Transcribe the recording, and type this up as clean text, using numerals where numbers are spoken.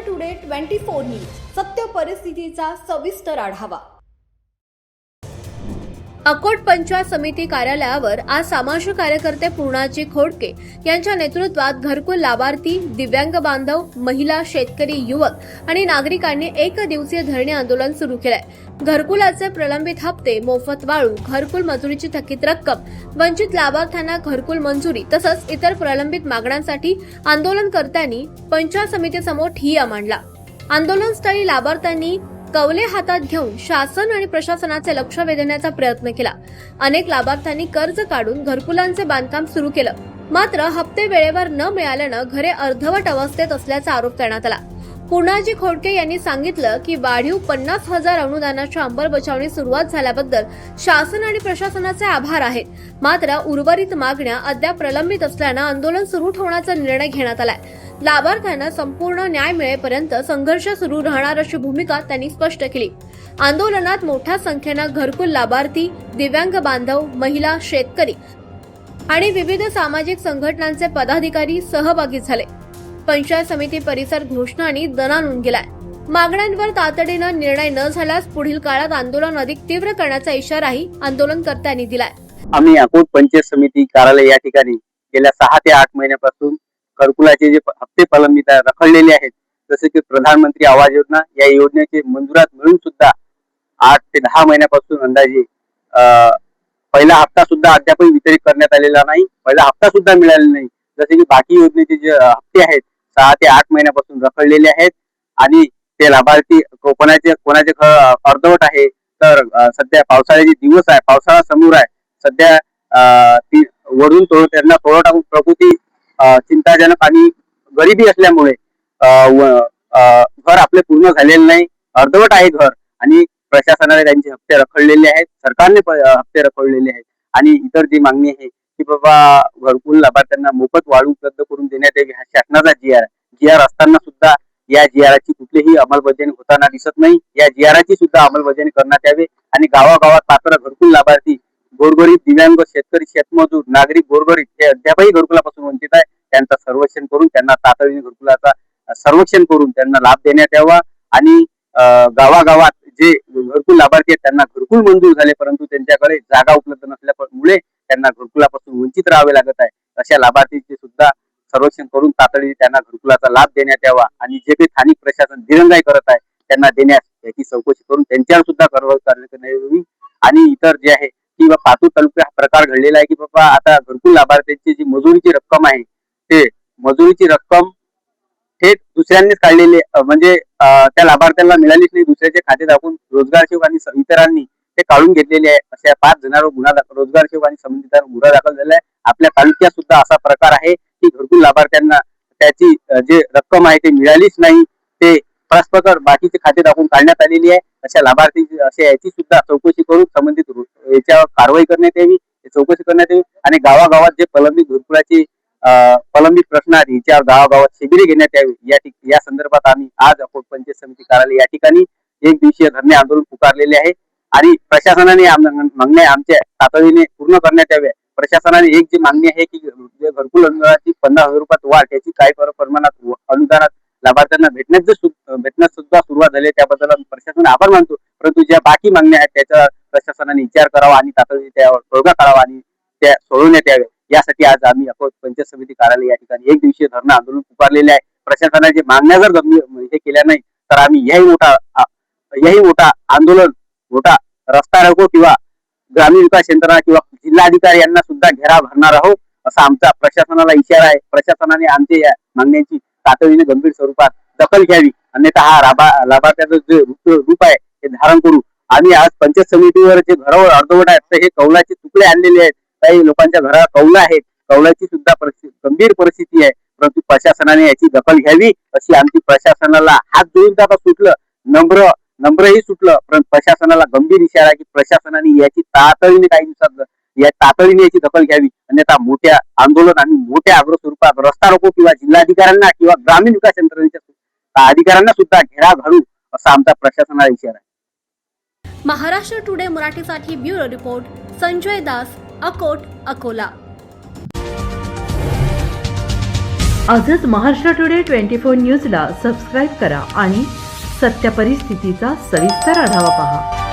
Today 24 news सत्य परिस्थितीचा सविस्तर आढावा। अकोट पंचायत समिती कार्यालयावर आज सामाजिक कार्यकर्ते पूर्णाजी खोडके यांच्या नेतृत्वात घरकुल लाभार्थी, दिव्यांग बांधव, महिला, शेतकरी, युवक आणि नागरिकांनी एक दिवसीय धरणे आंदोलन सुरू केलंय। घरकुलाचे प्रलंबित हप्ते, मोफत वाळू, घरकुल मंजुरीची थकीत रक्कम, वंचित लाभार्थ्यांना घरकुल मंजुरी तसंच इतर प्रलंबित मागण्यांसाठी आंदोलनकर्त्यांनी पंचायत समितीसमोर ठिय्या मांडला। आंदोलनस्थळी लाभार्थ्यांनी कवले हातात घेऊन शासन आणि प्रशासनाचे लक्ष वेधण्याचा प्रयत्न केला। अनेक लाभार्थ्यांनी कर्ज काढून घरकुलांचे बांधकाम सुरू केलं, मात्र हप्ते वेळेवर न मिळाल्यानं घरे अर्धवट अवस्थेत असल्याचा आरोप करण्यात आला। पूर्णाजी खोडके यांनी सांगितलं की वाढीव 50,000 अनुदानाच्या अंमलबजावणी सुरुवात झाल्याबद्दल शासन आणि प्रशासनाचे आभार आहेत, मात्र उर्वरित मागण्या अद्याप प्रलंबित असल्यानं आंदोलन सुरू ठेवण्याचा निर्णय घेण्यात आलाय। लाभार्थ्यांना संपूर्ण न्याय मिळेपर्यंत संघर्ष सुरू राहणार अशी भूमिका त्यांनी स्पष्ट केली। आंदोलनात मोठ्या संख्येनं घरकुल लाभार्थी, दिव्यांग बांधव, महिला, शेतकरी आणि विविध सामाजिक संघटनांचे पदाधिकारी सहभागी झाले। पंचायत समिती परिसर घोषणांनी दणाणून गेलाय। मागण्यांवर तातडीनं निर्णय न झाल्यास पुढील काळात आंदोलन अधिक तीव्र करण्याचा इशाराही आंदोलनकर्त्यांनी दिलाय। आम्ही अकोट पंचायत समिती कार्यालय या ठिकाणी गेल्या 6 ते 8 महिन्यापासून घरकुलाचे जे हप्ते प्रलंबित रखडलेले आहेत, जसे की प्रधानमंत्री आवास योजना या योजनेचे मंजुरात मिळून सुद्धा 8 ते 10 महिन्यापासून अंदाजे पहिला हप्ता सुद्धा अद्यापही वितरित करण्यात आलेला नाही, पहिला हप्ता सुद्धा मिळालेला नाही। जसे की बाकी योजनेचे जे हप्ते आहेत 6 ते 8 महिन्यापासून रखडलेले आहेत आणि ते लाभार्थी कोणाचे अर्धवट आहे। तर सध्या पावसाळ्याचे दिवस आहे, पावसाळा समोर आहे, सध्या वरून त्यांना तोडा टाकून प्रकृती चिंताजनक आणि गरिबी असल्यामुळे घर आपले पूर्ण झालेले नाही, अर्धवट आहे घर आणि प्रशासनाने त्यांचे हप्ते रखडलेले आहेत, सरकारने हप्ते रखडलेले आहेत। आणि इतर जी मागणी आहे की बाबा घरकुल लाभार्थ्यांना मोफत वाळू उपलब्ध करून देण्यात यावी, हा शासनाचा जी आर असताना सुद्धा या जी-आरची कुठलीही अंमलबजावणी होताना दिसत नाही। या जी-आरची सुद्धा अंमलबजावणी करण्यात यावी आणि गावागावात पात्र घरकुल लाभार्थी, गोरगरीब, दिव्यांग, शेतकरी, शेतमजूर, नागरिक, गोरगरीब हे अद्यापही घरकुलापासून वंचित आहे, त्यांचं सर्वेक्षण करून त्यांना तातडीने घरकुलाचा सर्वेक्षण करून त्यांना लाभ देण्यात यावा आणि गावागावात जे घरकुल लाभार्थी आहेत त्यांना घरकुल मंजूर झाले, परंतु त्यांच्याकडे जागा उपलब्ध नसल्यामुळे त्यांना घरकुलापासून वंचित राहावे लागत आहे। अशा लाभार्थीचे सुद्धा सर्वेक्षण करून तातडीने त्यांना घरकुलाचा लाभ देण्यात यावा आणि जे काही स्थानिक प्रशासन दिरंगाई करत आहे त्यांना देण्यास याची चौकशी करून त्यांच्यावर सुद्धा कारवाई करण्यात यावी। आणि इतर जे आहे की पातूर तालुक्यात प्रकार घडलेला आहे की बाबा आता घरकुल लाभार्थ्यांची जी मजुरीची रक्कम आहे ते मजुरीची रक्कम थेट दुसऱ्यांनीच काढलेली, म्हणजे त्या लाभार्थ्यांना मिळालीच नाही, दुसऱ्याचे खाते दाखवून रोजगार सेवक आणि इतरांनी ते काढून घेतलेले आहे। अशा 5 जणांवर गुन्हा दाखल, रोजगार सेवक आणि संबंधितांवर गुन्हा दाखल झाला आहे। आपल्या तालुक्यात सुद्धा असा प्रकार आहे की घरकुल लाभार्थ्यांना त्याची जे रक्कम आहे ते मिळालीच नाही, ते परस्पर बाकीचे खाते दाखवून काढण्यात आलेली आहे। अशा लाभार्थी याची सुद्धा चौकशी करून संबंधित याच्यावर कारवाई करण्यात यावी, चौकशी करण्यात यावी आणि गावागावात जे प्रलंबित घरकुलाची प्रलंबित प्रश्न आहेत याच्यावर गावागावात शिबिरे घेण्यात यावी। या संदर्भात आम्ही आज अकोट पंचायत समिती कार्यालय या ठिकाणी एक दिवसीय धरणे आंदोलन पुकारलेले आहे आणि प्रशासनाने मागण्या आमच्या तातडीने पूर्ण करण्यात याव्या। प्रशासनाने एक जी मागणी आहे की घरकुल अनुदानाची 50,000 रुपयात वाढ, त्याची काही प्रमाणात अनुदानात लाभार्थ्यांना भेटण्यास सुद्धा सुरुवात झाली, त्याबद्दल आम्ही प्रशासनाने आभार मानतो, परंतु ज्या बाकी मागण्या आहेत त्याचा प्रशासनाने विचार करावा आणि तातडीने त्यावर तोडगा काढावा आणि त्या सोडवण्यात याव्या। यासाठी आज आम्ही अकोट पंचायत समिती कार्यालय या ठिकाणी एक दिवसीय धरणे आंदोलन पुकारलेले आहे। प्रशासनाचे मागण्या जर गंभीर हे केल्या नाही तर आम्ही यही मोठा आंदोलन, मोठा रस्ता रोको किंवा ग्रामीण विकास यंत्रणा किंवा जिल्हाधिकारी यांना सुद्धा घेराव भरणार आहोत, असा आमचा प्रशासनाला इशारा आहे। प्रशासनाने आमच्या या मागण्यांची तातडीने गंभीर स्वरूपात दखल घ्यावी, अन्यथा हा लाभार्थ्याचं जे रूप आहे ते धारण करू। आम्ही आज पंचायत समितीवर जे घरावर अर्धवट आहेत तर हे कौलाचे तुकडे आणलेले आहेत, काही लोकांच्या घरात कौला आहेत, कौलाची सुद्धा गंभीर परिस्थिती आहे, परंतु प्रशासनाने याची दखल घ्यावी अशी आमची प्रशासनाला हात जोडून आता सुटलं, नम्रही सुटलं, पण प्रशासनाला गंभीर इशारा की प्रशासनाने याची तातडीने काही दिवसात तातडीने याची दखल घ्यावी, अन्यथा मोठ्या आंदोलन आणि मोठ्या आग्रह स्वरूपात रस्ता रोको किंवा जिल्हाधिकाऱ्यांना किंवा ग्रामीण विकास यंत्रणेच्या अधिकाऱ्यांना सुद्धा घेराव घालू असा आमचा प्रशासनाला इशारा आहे। महाराष्ट्र टुडे मराठीसाठी ब्युरो रिपोर्ट संजय दास, अकोट, अकोला। आजच महाराष्ट्र टुडे 24 न्यूजला सबस्क्राईब करा आणि सत्य परिस्थितीचा सविस्तर आढावा पहा.